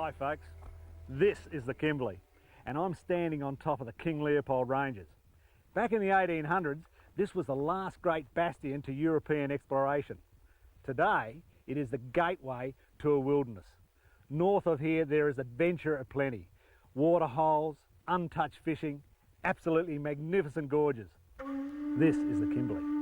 Hi folks, this is the Kimberley and I'm standing on top of the King Leopold Ranges. Back in the 1800s, this was the last great bastion to European exploration. Today, it is the gateway to a wilderness. North of here, there is adventure aplenty. Water holes, untouched fishing, absolutely magnificent gorges. This is the Kimberley.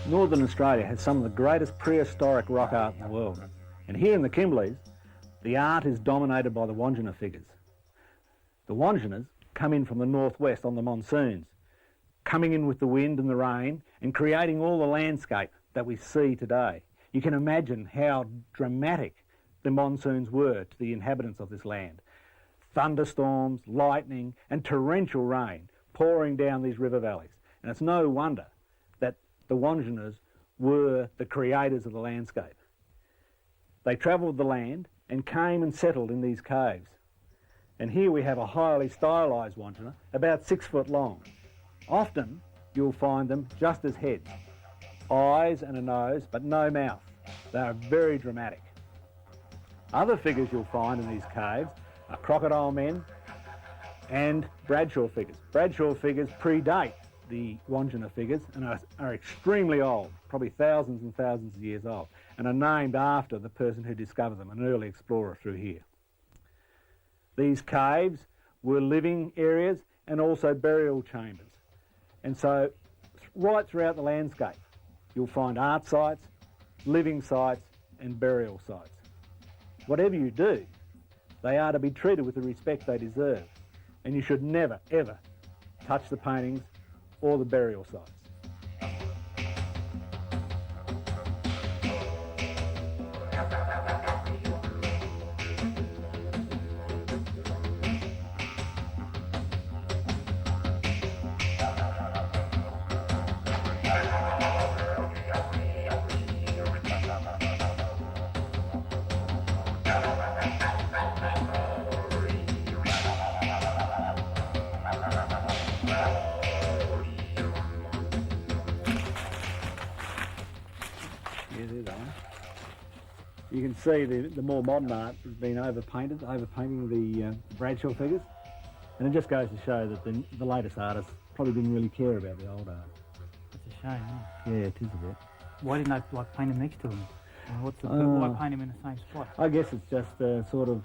Northern Australia has some of the greatest prehistoric rock art in the world. And here in the Kimberleys, the art is dominated by the Wandjina figures. The Wandjinas come in from the northwest on the monsoons, coming in with the wind and the rain and creating all the landscape that we see today. You can imagine how dramatic the monsoons were to the inhabitants of this land. Thunderstorms, lightning and torrential rain pouring down these river valleys. And it's no wonder that the Wandjinas were the creators of the landscape. They travelled the land and came and settled in these caves. And here we have a highly stylised Wandjina, about 6 foot long. Often you'll find them just as heads, eyes and a nose, but no mouth. They are very dramatic. Other figures you'll find in these caves are crocodile men and Bradshaw figures. Bradshaw figures predate the Wandjina figures and are extremely old, probably thousands and thousands of years old, and are named after the person who discovered them, an early explorer through here. These caves were living areas and also burial chambers. And so right throughout the landscape, you'll find art sites, living sites and burial sites. Whatever you do, they are to be treated with the respect they deserve. And you should never, ever touch the paintings or the burial sites. You can see the more modern art has been overpainting the Bradshaw figures. And it just goes to show that the latest artists probably didn't really care about the old art. It's a shame, huh? Yeah, it is a bit. Why didn't they paint them next to them? Why paint them in the same spot? I guess it's just sort of,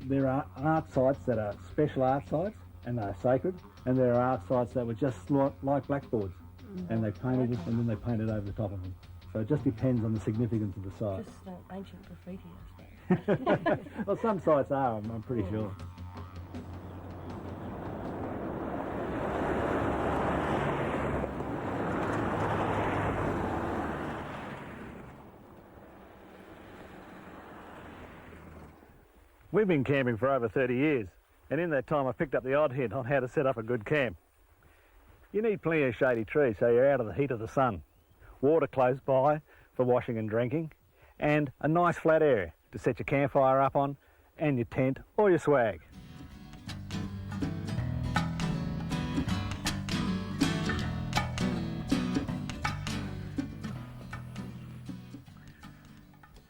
there are art sites that are special art sites and they're sacred, and there are art sites that were just like blackboards, and they painted it and then they painted over the top of them. So it just depends on the significance of the site. Just ancient graffiti, I suppose. Well, some sites are, I'm pretty sure. We've been camping for over 30 years, and in that time I picked up the odd hint on how to set up a good camp. You need plenty of shady trees so you're out of the heat of the sun, water close by for washing and drinking, and a nice flat area to set your campfire up on and your tent or your swag.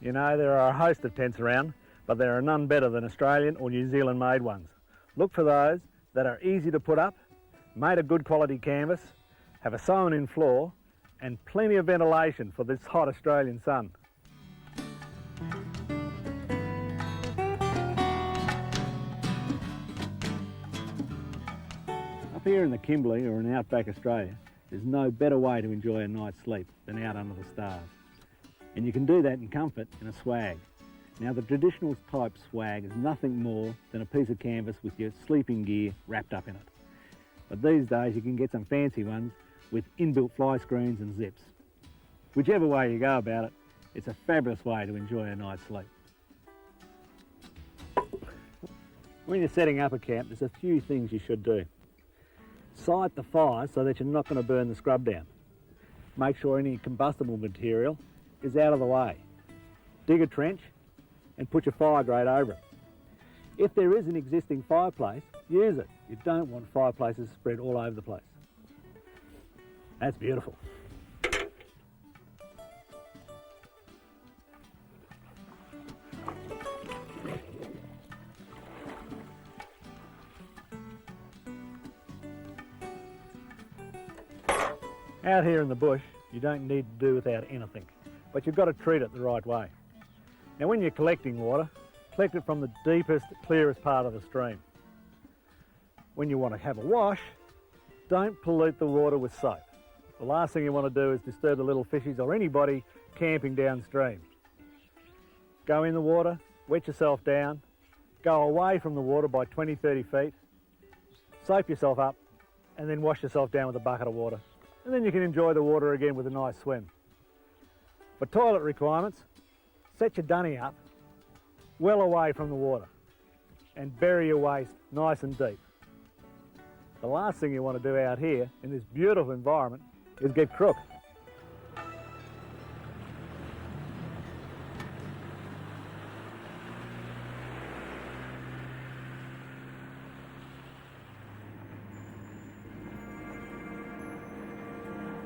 You know, there are a host of tents around, but there are none better than Australian or New Zealand made ones. Look for those that are easy to put up, made of good quality canvas, have a sewn in floor and plenty of ventilation for this hot Australian sun. Up here in the Kimberley or in Outback Australia, there's no better way to enjoy a night's sleep than out under the stars. And you can do that in comfort in a swag. Now the traditional type swag is nothing more than a piece of canvas with your sleeping gear wrapped up in it. But these days you can get some fancy ones with inbuilt fly screens and zips. Whichever way you go about it, it's a fabulous way to enjoy a night's sleep. When you're setting up a camp, there's a few things you should do. Sight the fire so that you're not going to burn the scrub down. Make sure any combustible material is out of the way. Dig a trench and put your fire grate over it. If there is an existing fireplace, use it. You don't want fireplaces spread all over the place. That's beautiful. Out here in the bush, you don't need to do without anything, but you've got to treat it the right way. Now when you're collecting water, collect it from the deepest, clearest part of the stream. When you want to have a wash, don't pollute the water with soap. The last thing you want to do is disturb the little fishies or anybody camping downstream. Go in the water, wet yourself down, go away from the water by 20-30 feet, soap yourself up, and then wash yourself down with a bucket of water. And then you can enjoy the water again with a nice swim. For toilet requirements, set your dunny up well away from the water and bury your waste nice and deep. The last thing you want to do out here in this beautiful environment is get crook.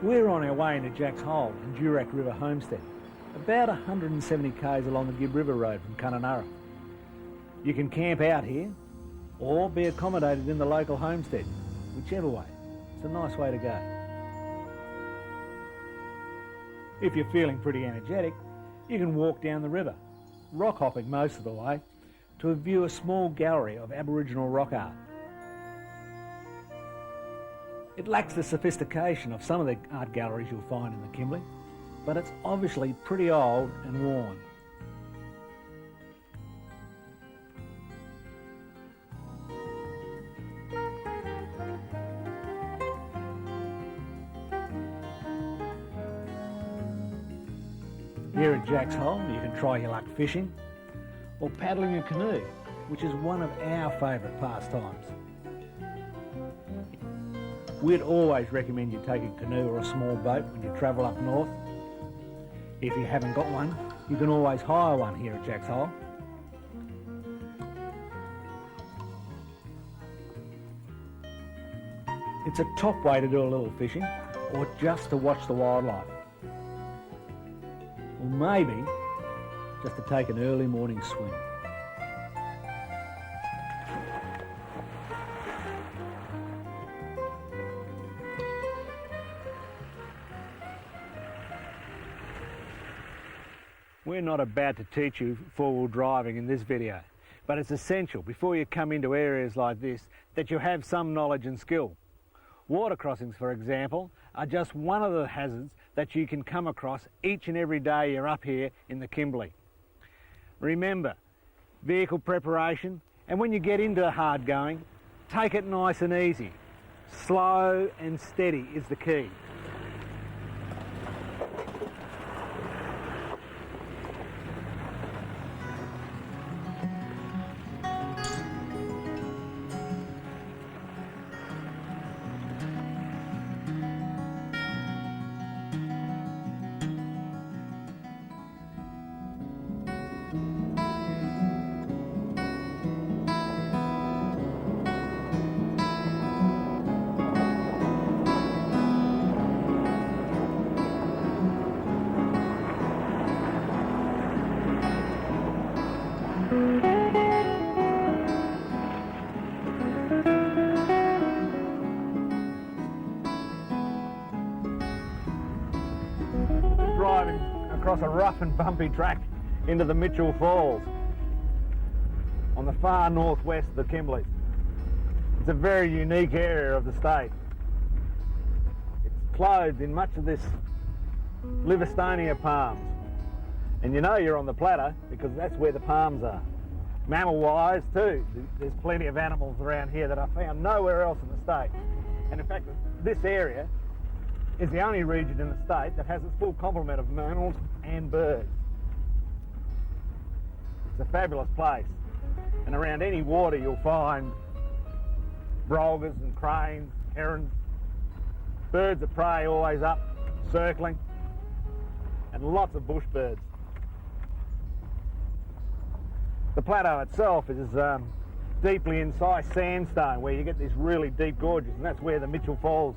We're on our way into Jack's Hole in Durack River Homestead, about 170 k's along the Gibb River Road from Kununurra. You can camp out here or be accommodated in the local homestead, whichever way. It's a nice way to go. If you're feeling pretty energetic, you can walk down the river, rock hopping most of the way, to view a small gallery of Aboriginal rock art. It lacks the sophistication of some of the art galleries you'll find in the Kimberley, but it's obviously pretty old and worn. Here at Jack's Hole, you can try your luck fishing or paddling a canoe, which is one of our favourite pastimes. We'd always recommend you take a canoe or a small boat when you travel up north. If you haven't got one, you can always hire one here at Jack's Hole. It's a top way to do a little fishing or just to watch the wildlife. Or maybe just to take an early morning swim. We're not about to teach you four-wheel driving in this video, but it's essential before you come into areas like this that you have some knowledge and skill. Water crossings, for example, are just one of the hazards that you can come across each and every day you're up here in the Kimberley. Remember, vehicle preparation, and when you get into hard going, take it nice and easy. Slow and steady is the key. across a rough and bumpy track into the Mitchell Falls on the far northwest of the Kimberleys. It's a very unique area of the state. It's clothed in much of this Liverstonia palms. And you know you're on the plateau because that's where the palms are. Mammal-wise too, there's plenty of animals around here that are found nowhere else in the state. And in fact, this area is the only region in the state that has its full complement of mammals and birds. It's a fabulous place. And around any water you'll find brolgas and cranes, herons, birds of prey always up, circling, and lots of bush birds. The plateau itself is deeply incised sandstone where you get these really deep gorges, and that's where the Mitchell Falls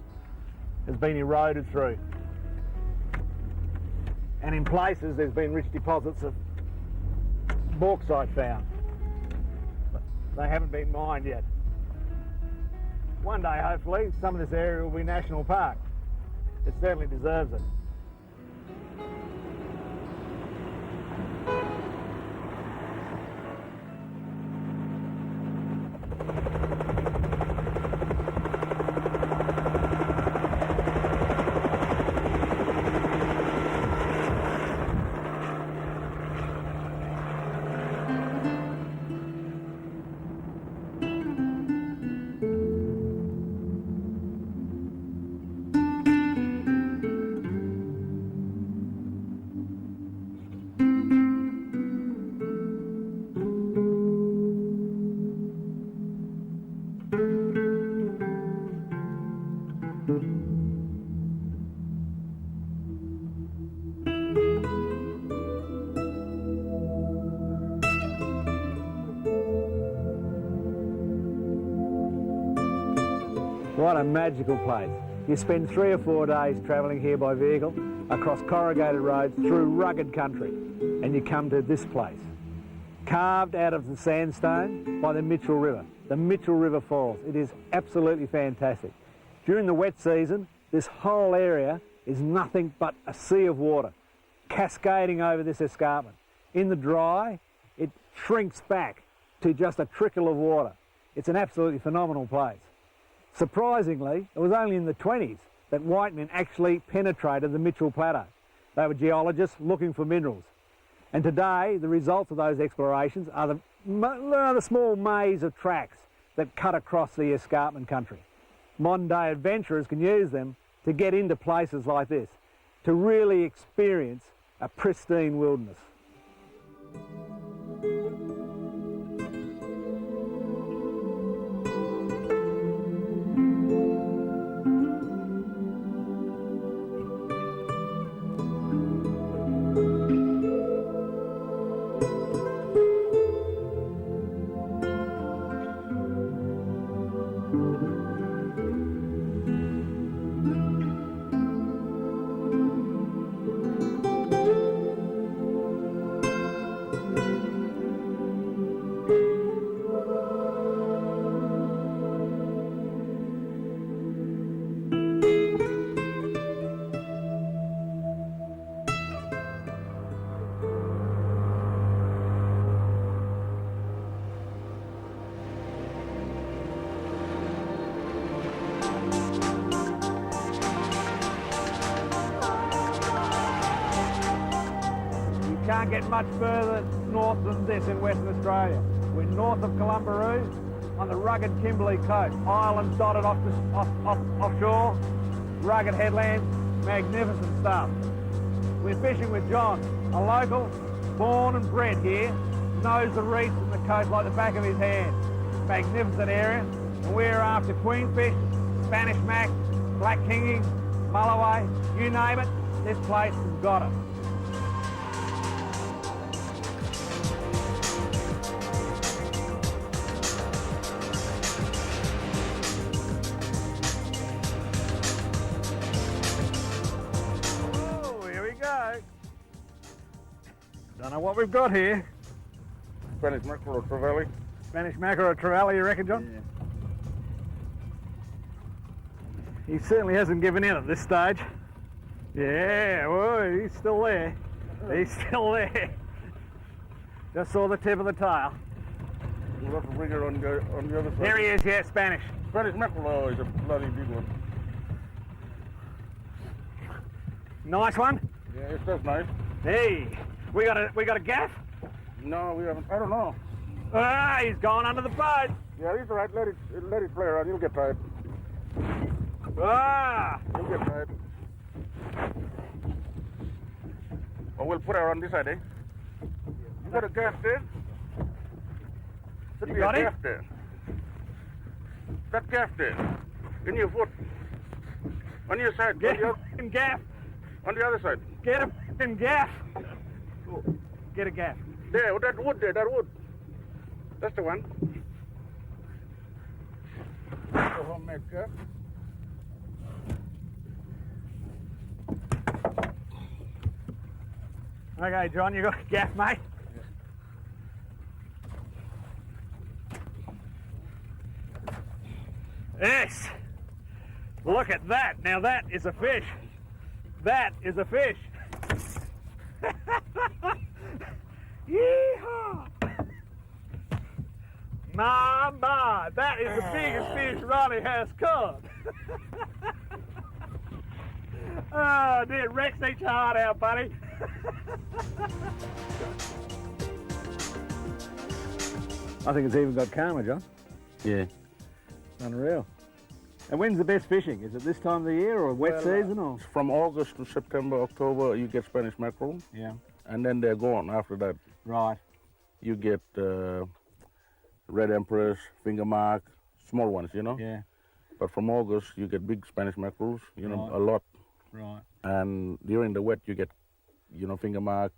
has been eroded through. And in places there's been rich deposits of bauxite found, but they haven't been mined yet. One day, hopefully, some of this area will be National Park. It certainly deserves it. What a magical place. You spend 3 or 4 days travelling here by vehicle, across corrugated roads, through rugged country, and you come to this place. Carved out of the sandstone by the Mitchell River, the Mitchell River Falls. It is absolutely fantastic. During the wet season, this whole area is nothing but a sea of water, cascading over this escarpment. In the dry, it shrinks back to just a trickle of water. It's an absolutely phenomenal place. Surprisingly, it was only in the 20s that white men actually penetrated the Mitchell Plateau. They were geologists looking for minerals. And today, the results of those explorations are the small maze of tracks that cut across the escarpment country. Modern day adventurers can use them to get into places like this, to really experience a pristine wilderness. Can't get much further north than this in Western Australia. We're north of Columbaroo on the rugged Kimberley coast. Islands dotted offshore, rugged headlands, magnificent stuff. We're fishing with John, a local, born and bred here, knows the reefs and the coast like the back of his hand. Magnificent area, and we're after queenfish, Spanish mac, black kingies, mulloway, you name it, this place has got it. Don't know what we've got here. Spanish mackerel or trevally. Spanish mackerel or trevally, you reckon, John? Yeah. He certainly hasn't given in at this stage. Yeah, well, he's still there. He's still there. Just saw the tip of the tail. We'll have to bring her on the other side. There he is, yeah, Spanish. Spanish mackerel, oh, he's a bloody big one. Nice one. Yeah, it's just nice. Hey, we got a gaff? No, we haven't. I don't know. Ah, he's gone under the boat. Yeah, he's all right. Let it play around. You'll get tired. Ah, You'll get tired. Oh, we'll put her on this side, eh? You got a gaff there? Should You be got a it? gaff there. That gaff there. In your foot. On your side. get him in gaff. On the other side. Get him in gaff. Get a gaff. There, that wood there, that wood. That's the one. The homemade gaff. Okay, John, you got a gaff, mate? Yes. Look at that. Now that is a fish. That is a fish. Yeehaw! My, that is the biggest fish Ronnie has caught. Oh, dear, it wrecks each heart out, buddy. I think it's even got karma, John. Yeah. Unreal. And when's the best fishing? Is it this time of the year or wet season or? From August to September, October, you get Spanish mackerel. Yeah. And then they're gone after that. Right. You get red empress, finger mark, small ones, you know. Yeah. But from August, you get big Spanish mackerels, you know, Right. a lot. Right. And during the wet, you get, you know, finger mark,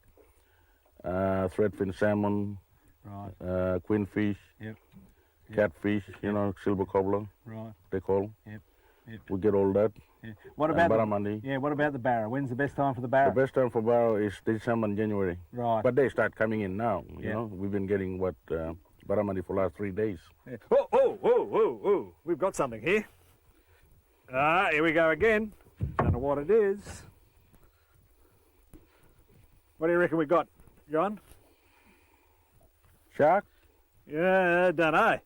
threadfin salmon, Right. queenfish, Yep. catfish, you know, silver cobbler, Right. they call. Yep. Yep. We get all that. Yeah. What And about barramundi. Yeah. What about the barra? When's the best time for the The barra? best time for barrow is December and January. Right. But they start coming in now, you Yeah. know. We've been getting barramundi for the last 3 days. Yeah. Oh! We've got something here. Ah, here we go again. Don't know what it is. What do you reckon we got, John? Shark? Yeah, don't know.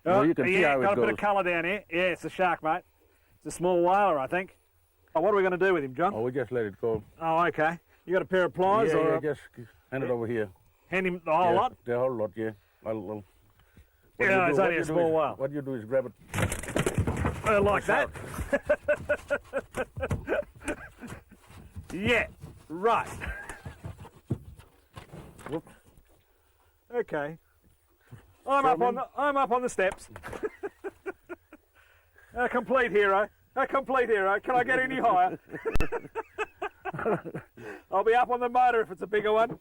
Well, you can see how it got a bit of goes. colour down here. Yeah, it's a shark, mate. It's a small whaler, I think. Oh, what are we going to do with him, John? Oh, we just let it go. Oh, okay. You got a pair of pliers Yeah, or yeah, just hand it over here. hand him the whole Yeah, lot? The whole lot, yeah. What Yeah, you it's do- only what a you do small is- whale. What you do is grab it. Like that? Yeah, right. Whoops. Okay. I'm up on the steps. A complete hero. A complete hero. Can I get any higher? I'll be up on the motor if it's a bigger one.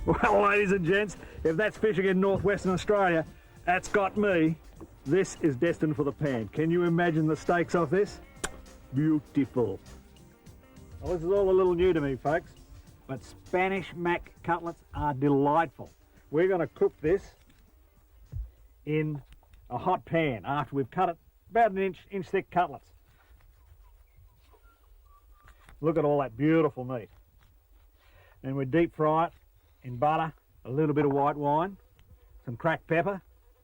Well, ladies and gents, if that's fishing in northwestern Australia, that's got me. This is destined for the pan. Can you imagine the stakes of this? Beautiful. Well, this is all a little new to me, folks, but Spanish mac cutlets are delightful. We're going to cook this in a hot pan after we've cut it about an inch thick cutlets. Look at all that beautiful meat. And we deep fry it in butter, a little bit of white wine, some cracked pepper.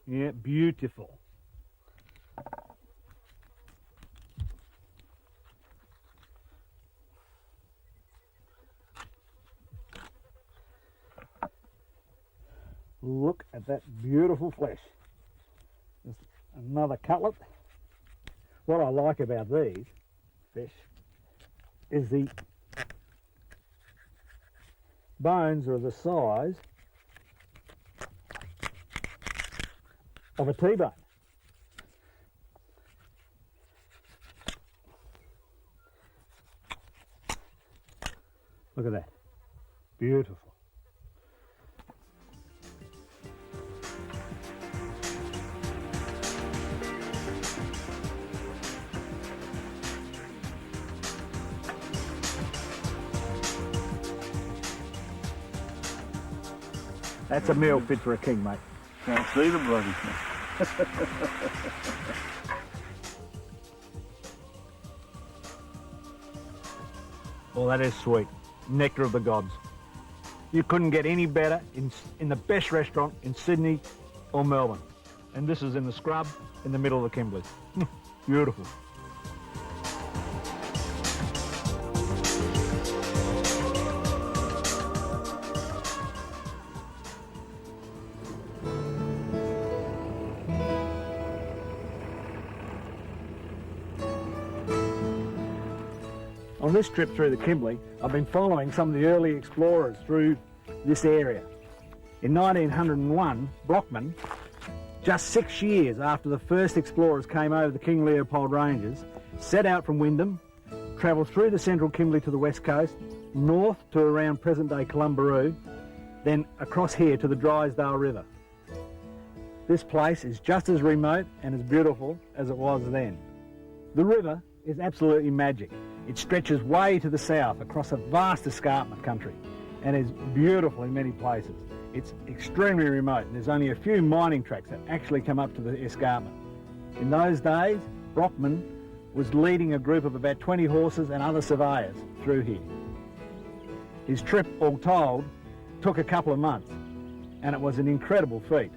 Yeah, beautiful. Look at that beautiful flesh. Just another cutlet. What I like about these fish is the bones are the size of a T-bone. Look at that. Beautiful. That's a meal fit for a king, mate. Can't see the bloody thing. Well, that is sweet. Nectar of the gods. You couldn't get any better in the best restaurant in Sydney or Melbourne. And this is in the scrub in the middle of the Kimberley. Beautiful. On this trip through the Kimberley, I've been following some of the early explorers through this area. In 1901, Brockman, just 6 years after the first explorers came over the King Leopold Ranges, set out from Wyndham, travelled through the central Kimberley to the west coast, north to around present-day Columbaroo, then across here to the Drysdale River. This place is just as remote and as beautiful as it was then. The river is absolutely magic. It stretches way to the south across a vast escarpment country and is beautiful in many places. It's extremely remote and there's only a few mining tracks that actually come up to the escarpment. In those days, Brockman was leading a group of about 20 horses and other surveyors through here. His trip, all told, took a couple of months and it was an incredible feat.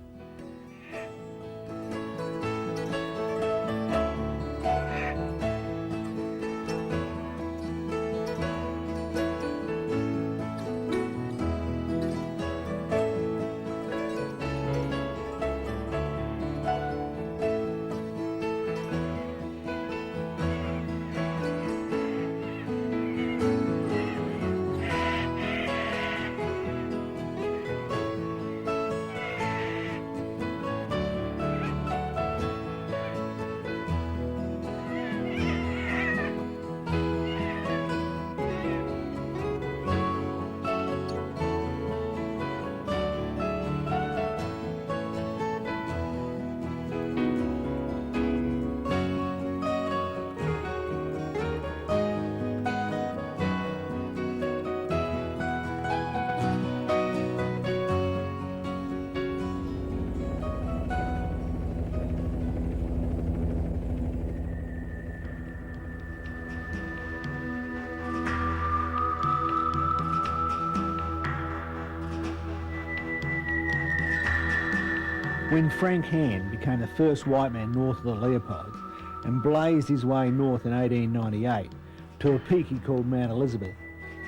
When Frank Hand became the first white man north of the Leopold and blazed his way north in 1898 to a peak he called Mount Elizabeth,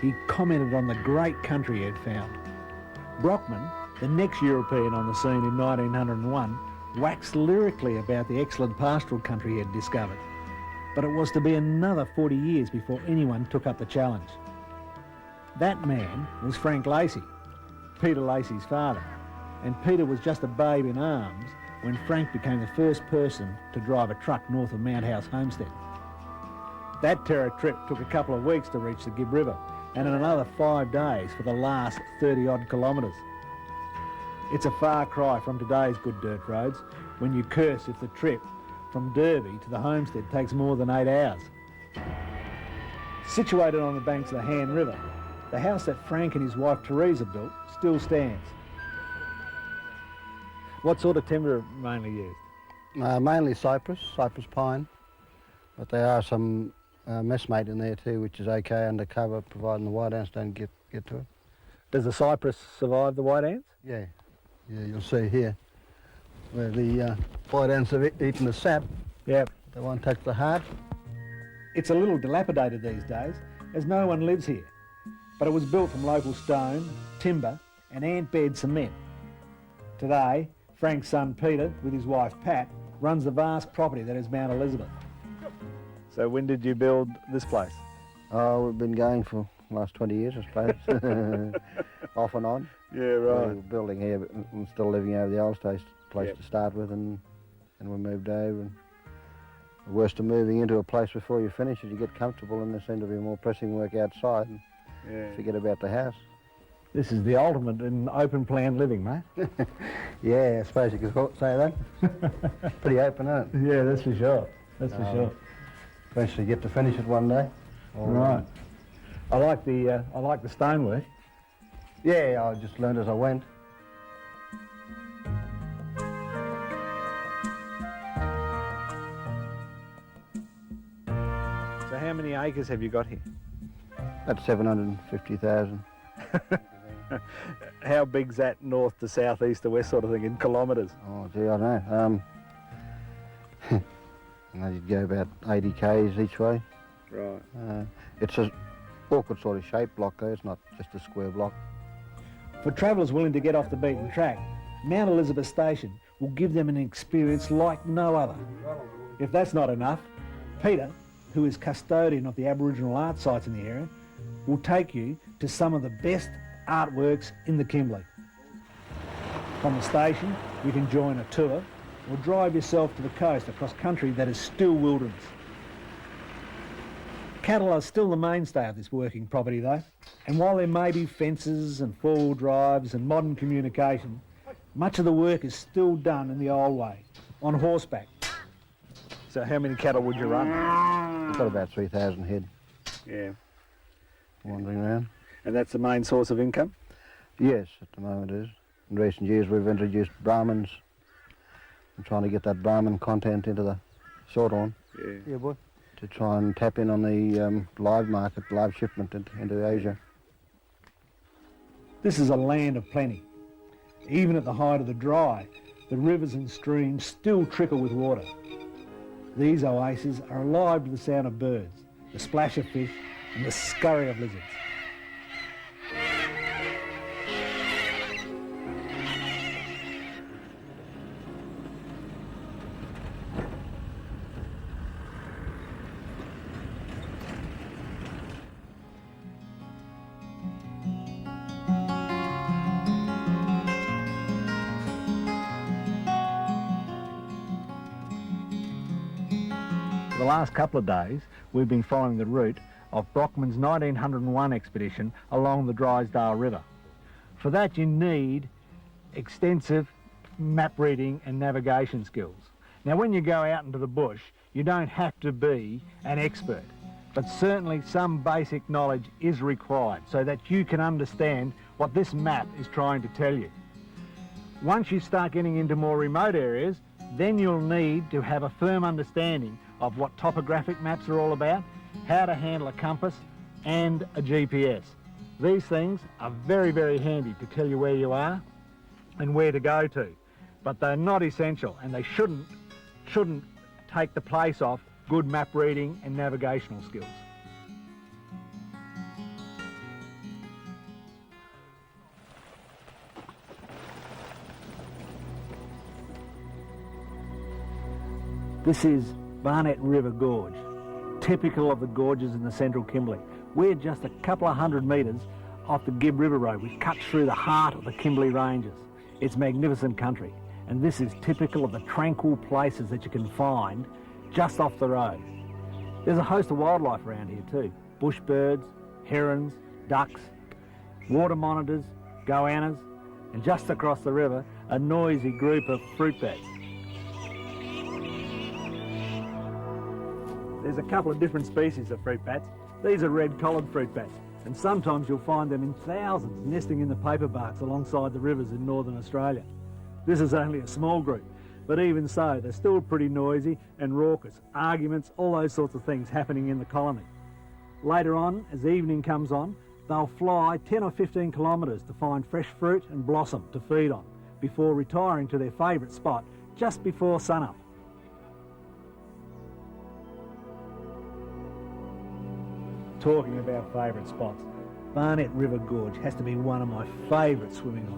he commented on the great country he had found. Brockman, the next European on the scene in 1901, waxed lyrically about the excellent pastoral country he had discovered. But it was to be another 40 years before anyone took up the challenge. That man was Frank Lacey, Peter Lacey's father. And Peter was just a babe in arms when Frank became the first person to drive a truck north of Mount House Homestead. That terror trip took a couple of weeks to reach the Gibb River and another 5 days for the last 30-odd kilometres. It's a far cry from today's good dirt roads when you curse if the trip from Derby to the homestead takes more than 8 hours. Situated on the banks of the Han River, the house that Frank and his wife Teresa built still stands. What sort of timber mainly used? Mainly cypress pine, but there are some messmate in there too, which is okay under cover, providing the white ants don't get to it. Does the cypress survive the white ants? Yeah, you'll see here where the white ants have eaten the sap. Yep. They won't touch the heart. It's a little dilapidated these days, as no one lives here, but it was built from local stone, timber and ant-bed cement. Today, Frank's son Peter, with his wife Pat, runs the vast property that is Mount Elizabeth. So when did you build this place? Oh, we've been going for the last 20 years, I suppose, off and on. Yeah, right. We were building here, but we're still living over the old place Yep. to start with, and we moved over. And the worst of moving into a place before you finish is you get comfortable, and there seemed to be more pressing work outside, and forget about the house. This is the ultimate in open plan living, mate. Yeah, I suppose you could say that. Pretty open, isn't it? Yeah, that's for sure. That's for sure. Eventually get to finish it one day. Right. I like the stonework. Yeah, I just learned as I went. how many acres have you got here? That's 750,000. How big's that north to south, east to west sort of thing in kilometres? Oh, gee, I don't know. You'd go about 80 k's each way. Right. It's a awkward sort of shaped block though, it's not just a square block. For travellers willing to get off the beaten track, Mount Elizabeth Station will give them an experience like no other. If that's not enough, Peter, who is custodian of the Aboriginal art sites in the area, will take you to some of the best artworks in the Kimberley. From the station, you can join a tour or drive yourself to the coast across country that is still wilderness. Cattle are still the mainstay of this working property though, and while there may be fences and four-wheel drives and modern communication, much of the work is still done in the old way, on horseback. So how many cattle would you run? We've got about 3,000 head Yeah. wandering around. And that's the main source of income? Yes, at the moment it is. In recent years we've introduced Brahmins. I'm trying to get that Brahmin content into the Shorthorn Yeah. Yeah, boy. to try and tap in on the live market, live shipment into Asia. This is a land of plenty. Even at the height of the dry, the rivers and streams still trickle with water. These oases are alive to the sound of birds, the splash of fish and the scurry of lizards. For the last couple of days, we've been following the route of Brockman's 1901 expedition along the Drysdale River. For that you need extensive map reading and navigation skills. Now when you go out into the bush, you don't have to be an expert, but certainly some basic knowledge is required so that you can understand what this map is trying to tell you. Once you start getting into more remote areas, then you'll need to have a firm understanding of what topographic maps are all about, how to handle a compass and a GPS. These things are very, very handy to tell you where you are and where to go to, but they're not essential and they shouldn't take the place of good map reading and navigational skills. This is Barnett River Gorge, typical of the gorges in the central Kimberley. We're just a couple of 100 metres off the Gibb River Road, which cuts through the heart of the Kimberley Ranges. It's magnificent country, and this is typical of the tranquil places that you can find just off the road. There's a host of wildlife around here too. Bush birds, herons, ducks, water monitors, goannas, and just across the river, a noisy group of fruit bats. There's a couple of different species of fruit bats. These are red-collared fruit bats, and sometimes you'll find them in thousands nesting in the paper barks alongside the rivers in northern Australia. This is only a small group, but even so, they're still pretty noisy and raucous. Arguments, all those sorts of things happening in the colony. Later on, as evening comes on, they'll fly 10 or 15 kilometres to find fresh fruit and blossom to feed on, before retiring to their favourite spot just before sunup. Talking about favourite spots, Barnett River Gorge has to be one of my favourite swimming holes.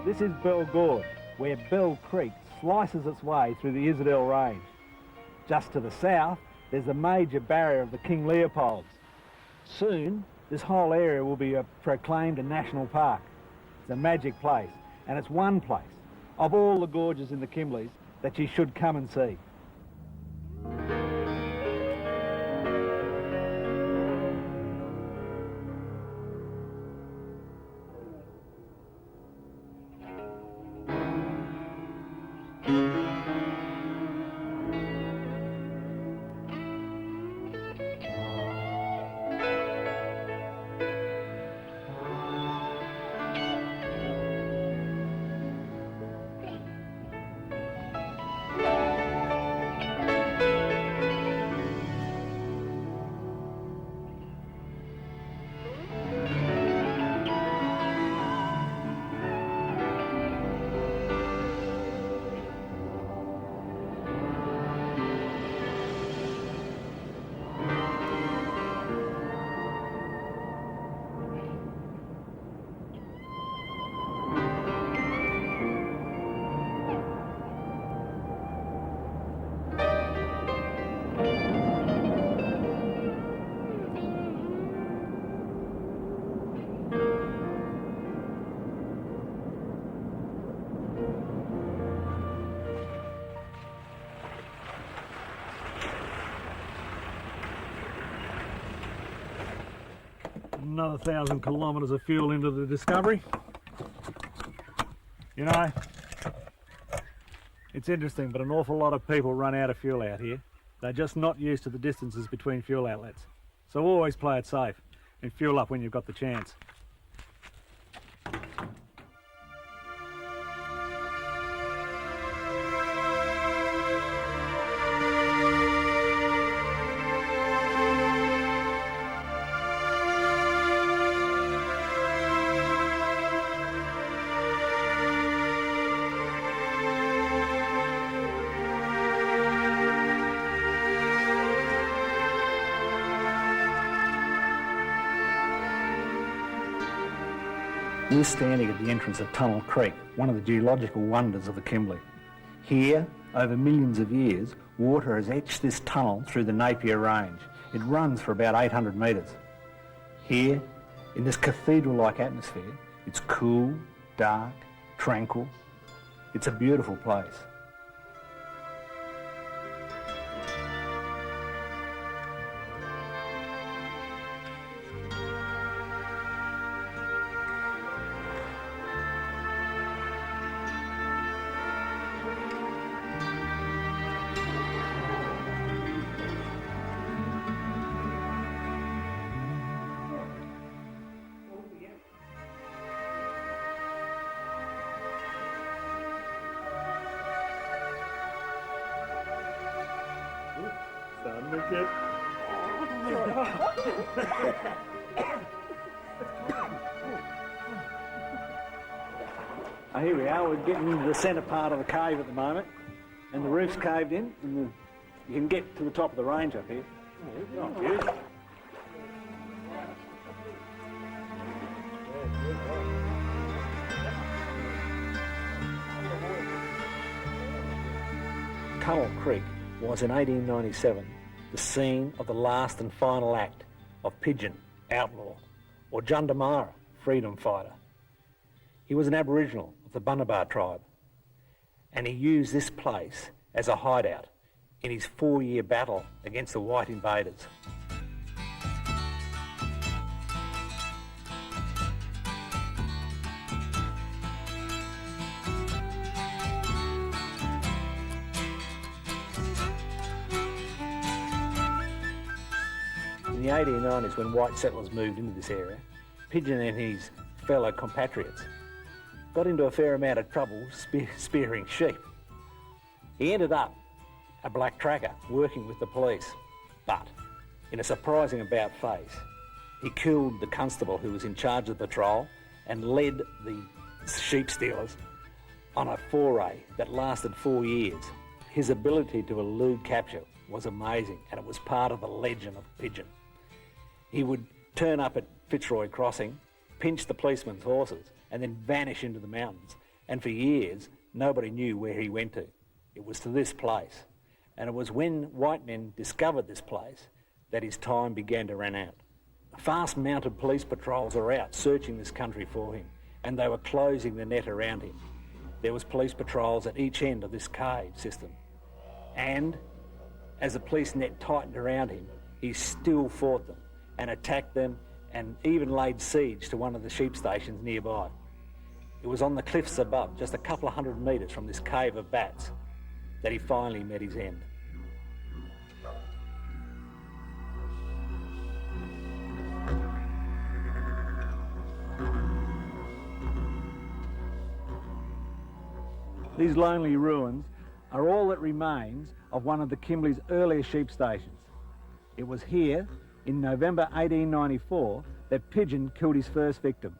This is Bell Gorge, where Bell Creek slices its way through the Isidel Range. Just to the south, there's the major barrier of the King Leopolds. Soon, this whole area will be proclaimed a national park. It's a magic place, and it's one place of all the gorges in the Kimberleys that you should come and see. Another 1,000 kilometres of fuel into the Discovery. You know, it's interesting, but an awful lot of people run out of fuel out here. They're just not used to the distances between fuel outlets. So always play it safe and fuel up when you've got the chance. We're standing at the entrance of Tunnel Creek, one of the geological wonders of the Kimberley. Here, over millions of years, water has etched this tunnel through the Napier Range. It runs for about 800 metres. Here, in this cathedral-like atmosphere, it's cool, dark, tranquil. It's a beautiful place. Here we are, we're getting into the centre part of the cave at the moment, and the roof's caved in, and you can get to the top of the range up here. Oh, beautiful. Tunnel Creek was in 1897 the scene of the last and final act of Pigeon, outlaw, or Jundamara, freedom fighter. He was an Aboriginal of the Bunnabar tribe, and he used this place as a hideout in his 4-year battle against the white invaders. In the 1890s, when white settlers moved into this area, Pigeon and his fellow compatriots got into a fair amount of trouble spearing sheep. He ended up a black tracker working with the police, but in a surprising about-face, he killed the constable who was in charge of the patrol and led the sheep stealers on a foray that lasted 4 years. His ability to elude capture was amazing, and it was part of the legend of Pigeon. He would turn up at Fitzroy Crossing, pinch the policemen's horses, and then vanish into the mountains And for years, nobody knew where he went to. It was to this place. And it was when white men discovered this place that his time began to run out. Fast mounted police patrols are out searching this country for him, and they were closing the net around him. There was police patrols at each end of this cave system. And as the police net tightened around him, he still fought them and attacked them and even laid siege to one of the sheep stations nearby. It was on the cliffs above, just a couple of 100 metres from this cave of bats, that he finally met his end. These lonely ruins are all that remains of one of the Kimberley's earlier sheep stations. It was here, in November 1894, that Pigeon killed his first victim.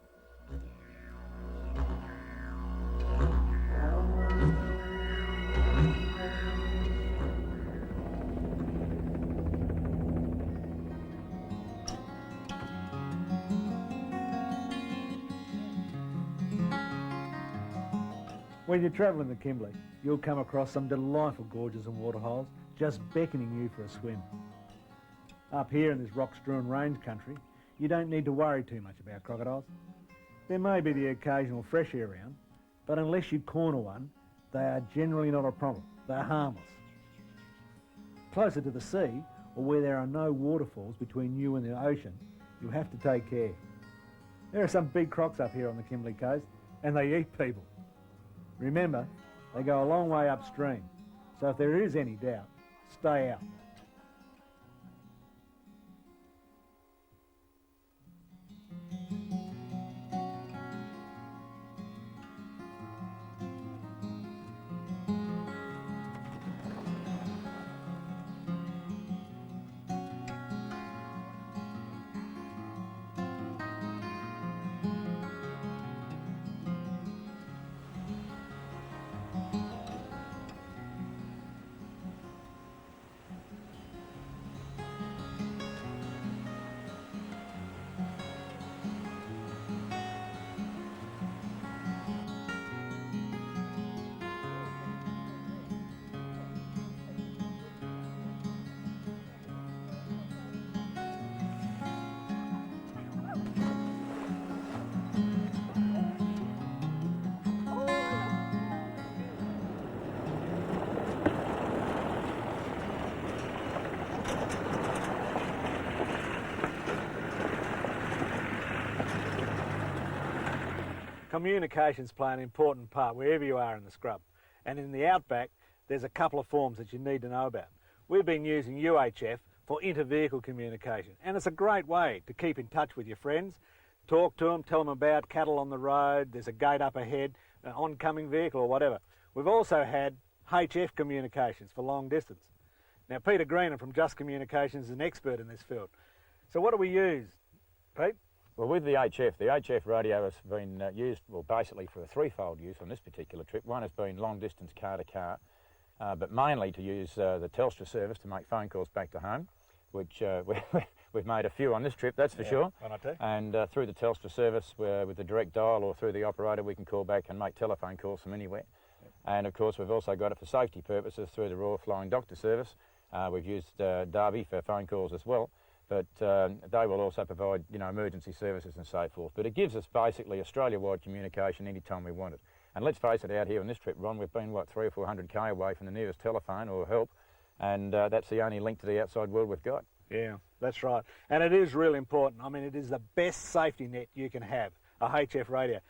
When you travel in the Kimberley, you'll come across some delightful gorges and waterholes just beckoning you for a swim. Up here in this rock-strewn range country, you don't need to worry too much about crocodiles. There may be the occasional fresh air around, but unless you corner one, they are generally not a problem. They're harmless. Closer to the sea, or where there are no waterfalls between you and the ocean, you have to take care. There are some big crocs up here on the Kimberley coast, and they eat people. Remember, they go a long way upstream, so if there is any doubt, stay out. Communications play an important part wherever you are in the scrub. And in the Outback, there's a couple of forms that you need to know about. We've been using UHF for inter-vehicle communication, and it's a great way to keep in touch with your friends, talk to them, tell them about cattle on the road, there's a gate up ahead, an oncoming vehicle or whatever. We've also had HF communications for long distance. Now, Peter Greenham from Just Communications is an expert in this field. So what do we use, Pete? Well, with the HF radio has been used, well, basically for a threefold use on this particular trip. One has been long distance car to car, but mainly to use the Telstra service to make phone calls back to home, which we've made a few on this trip, that's for sure. And through the Telstra service, with the direct dial or through the operator, we can call back and make telephone calls from anywhere. And of course, we've also got it for safety purposes through the Royal Flying Doctor Service. We've used Derby for phone calls as well. But they will also provide, emergency services and so forth. But it gives us basically Australia-wide communication anytime we want it. And let's face it, out here on this trip, Ron, we've been, 300 or 400 k away from the nearest telephone or help, and that's the only link to the outside world we've got. Yeah, that's right. And it is really important. I mean, it is the best safety net you can have, a HF radio.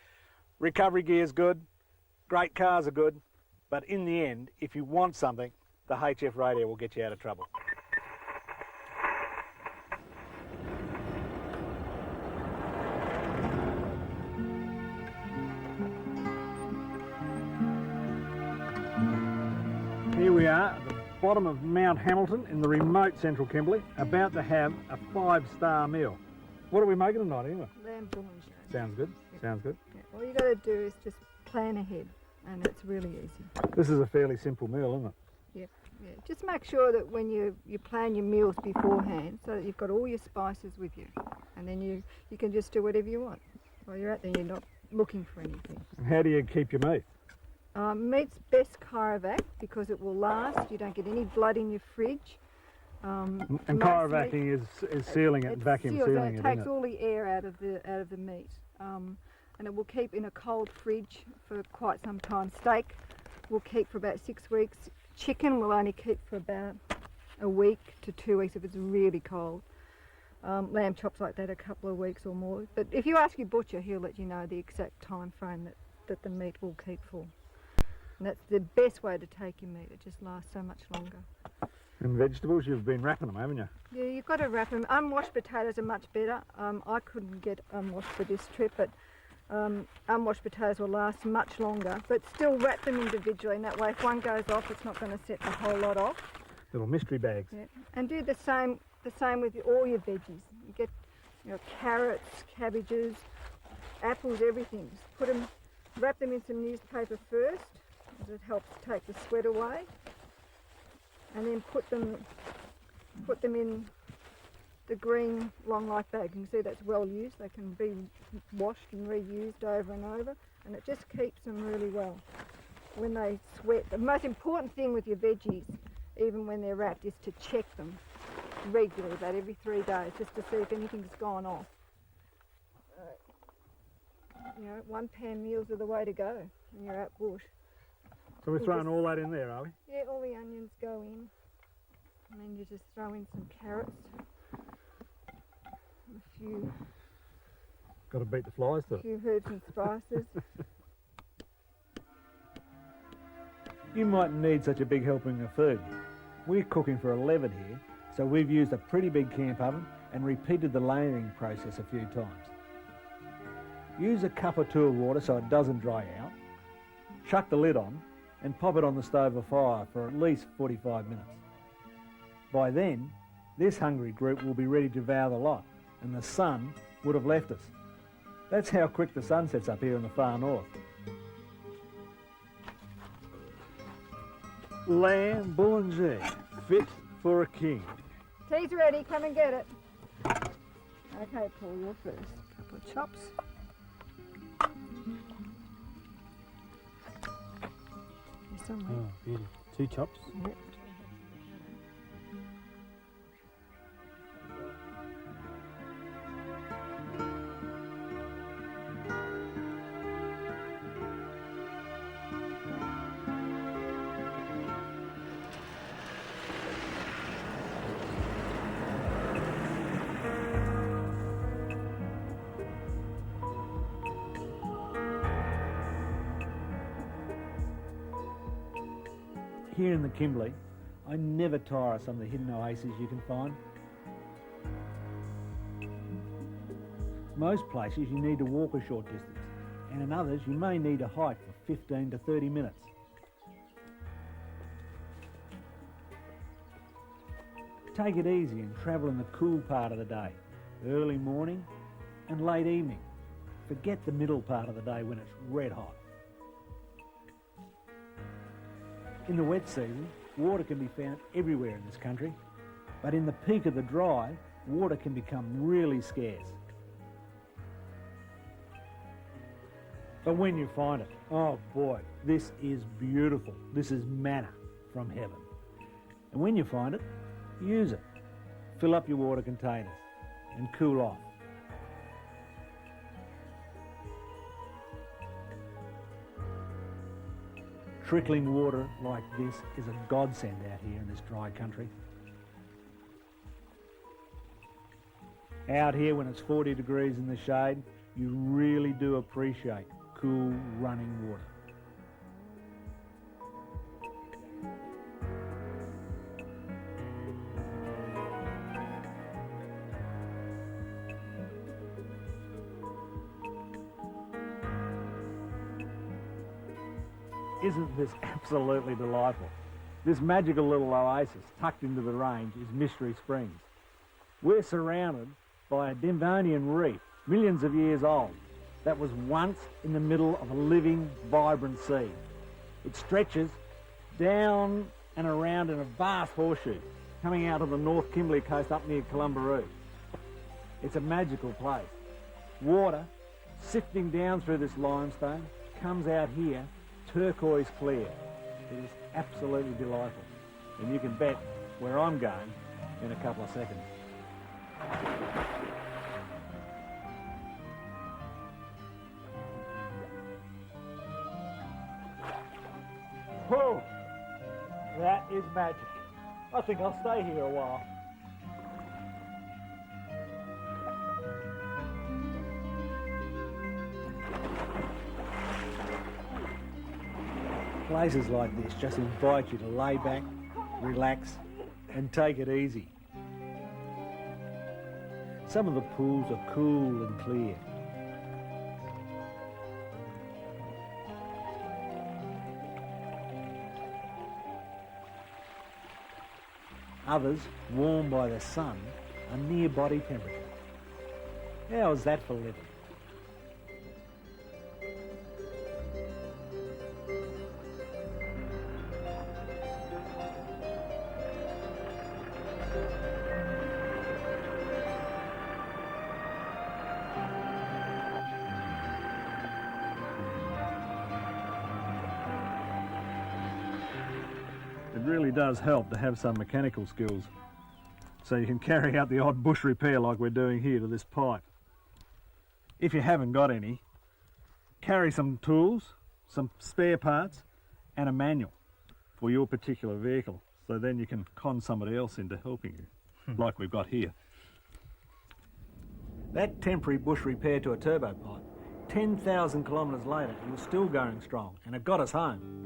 Recovery gear is good, great cars are good, but in the end, if you want something, the HF radio will get you out of trouble. Here we are at the bottom of Mount Hamilton in the remote central Kimberley, about to have a 5-star meal. What are we making tonight anyway? Lamb bouillon. Sounds good, sounds good. Yeah, all you got to do is just plan ahead, and it's really easy. This is a fairly simple meal, isn't it? Yep. Yeah. Just make sure that when you plan your meals beforehand, so that you've got all your spices with you, and then you can just do whatever you want. While you're out there, you're not looking for anything. And how do you keep your meat? Meat's best Kyrovac because it will last. You don't get any blood in your fridge. And most Kyrovacing is sealing it, vacuum seals sealing it. it, Takes isn't it? all the air out of the meat, and it will keep in a cold fridge for quite some time. Steak will keep for about 6 weeks. Chicken will only keep for about a week to 2 weeks if it's really cold. Lamb chops like that a couple of weeks or more. But if you ask your butcher, he'll let you know the exact time frame that the meat will keep for. And that's the best way to take your meat. It just lasts so much longer. And vegetables, you've been wrapping them, haven't you? Yeah, you've got to wrap them. Unwashed potatoes are much better. I couldn't get unwashed for this trip, but unwashed potatoes will last much longer. But still wrap them individually, and that way if one goes off, it's not going to set the whole lot off. Little mystery bags. Yeah. And do the same with all your veggies. You get carrots, cabbages, apples, everything. Just wrap them in some newspaper first, as it helps take the sweat away. And then put them in the green long life bag. You can see that's well used. They can be washed and reused over and over, and it just keeps them really well. When they sweat, the most important thing with your veggies, even when they're wrapped, is to check them regularly, about every 3 days, just to see if anything's gone off. One pan meals are the way to go when you're out bush. So we're throwing all that in there, are we? Yeah, all the onions go in, and then you just throw in some carrots, a few Got to beat the flies to it. few herbs and spices. You mightn't need such a big helping of food. We're cooking for 11 here, so we've used a pretty big camp oven and repeated the layering process a few times. Use a cup or two of water so it doesn't dry out. Chuck the lid on and pop it on the stove or fire for at least 45 minutes. By then, this hungry group will be ready to devour the lot, and the sun would have left us. That's how quick the sun sets up here in the far north. Lamb boulanger, fit for a king. Tea's ready, come and get it. Okay, Paul, you're first. Couple of chops. Somewhere. Oh, beauty. 2 chops. Yep. Here in the Kimberley, I never tire of some of the hidden oases you can find. Most places you need to walk a short distance, and in others you may need to hike for 15 to 30 minutes. Take it easy and travel in the cool part of the day, early morning and late evening. Forget the middle part of the day when it's red hot. In the wet season, water can be found everywhere in this country, but in the peak of the dry, water can become really scarce. But when you find it, oh boy, this is beautiful. This is manna from heaven. And when you find it, use it. Fill up your water containers and cool off. Trickling water like this is a godsend out here in this dry country. Out here when it's 40 degrees in the shade, you really do appreciate cool running water. Isn't this absolutely delightful? This magical little oasis tucked into the range is Mystery Springs. We're surrounded by a Devonian reef, millions of years old, that was once in the middle of a living, vibrant sea. It stretches down and around in a vast horseshoe, coming out of the North Kimberley coast up near Columbaroo. It's a magical place. Water sifting down through this limestone, comes out here turquoise clear. It is absolutely delightful. And you can bet where I'm going in a couple of seconds. Whoa! That is magic. I think I'll stay here a while. Places like this just invite you to lay back, relax, and take it easy. Some of the pools are cool and clear. Others, warmed by the sun, are near body temperature. How is that for living? It really does help to have some mechanical skills, so you can carry out the odd bush repair like we're doing here to this pipe. If you haven't got any, carry some tools, some spare parts and a manual for your particular vehicle, so then you can con somebody else into helping you, like we've got here. That temporary bush repair to a turbo pipe, 10,000 kilometres later, it was still going strong and it got us home.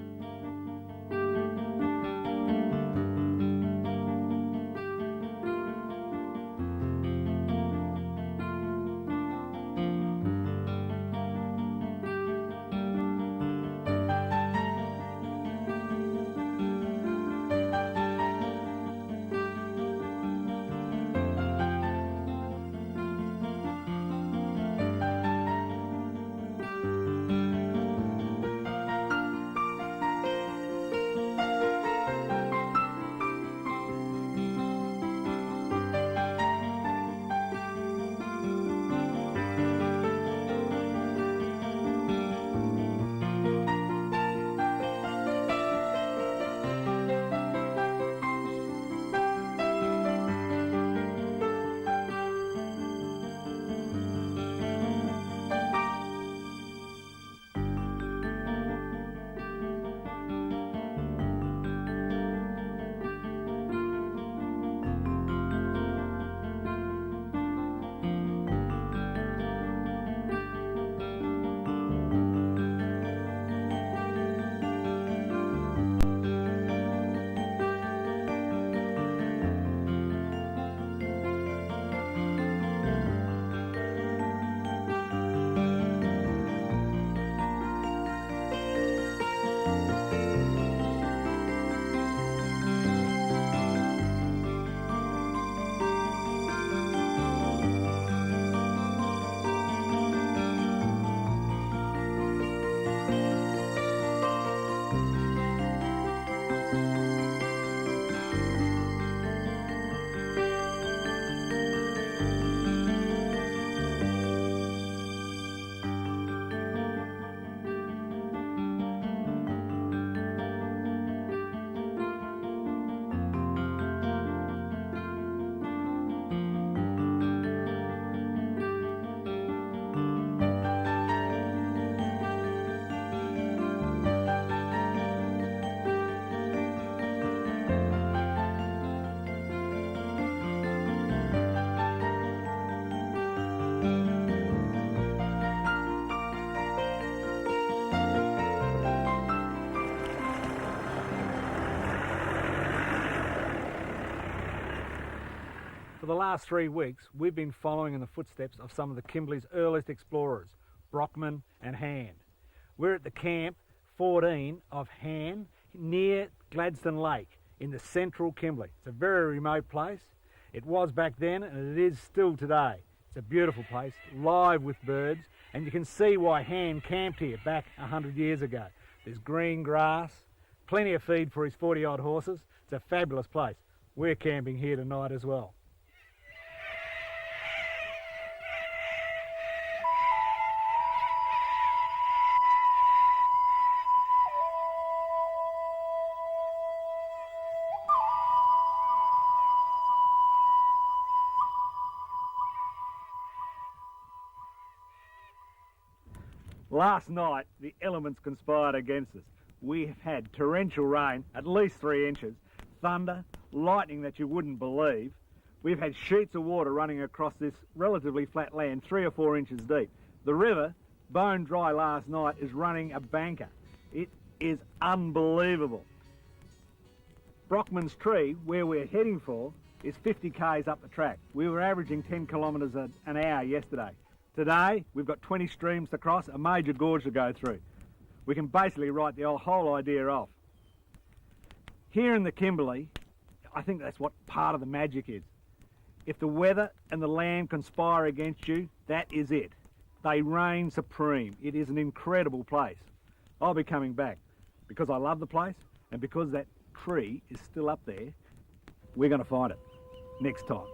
For the last 3 weeks, we've been following in the footsteps of some of the Kimberley's earliest explorers, Brockman and Hand. We're at the camp 14 of Han near Gladstone Lake in the central Kimberley. It's a very remote place. It was back then and it is still today. It's a beautiful place, live with birds, and you can see why Han camped here back 100 years ago. There's green grass, plenty of feed for his 40-odd horses. It's a fabulous place. We're camping here tonight as well. Last night, the elements conspired against us. We have had torrential rain, at least 3 inches, thunder, lightning that you wouldn't believe. We've had sheets of water running across this relatively flat land, 3 or 4 inches deep. The river, bone dry last night, is running a banker. It is unbelievable. Brockman's Tree, where we're heading for, is 50 k's up the track. We were averaging 10 kilometres an hour yesterday. Today, we've got 20 streams to cross, a major gorge to go through. We can basically write the whole idea off. Here in the Kimberley, I think that's what part of the magic is. If the weather and the land conspire against you, that is it. They reign supreme. It is an incredible place. I'll be coming back because I love the place, and because that tree is still up there, we're going to find it next time.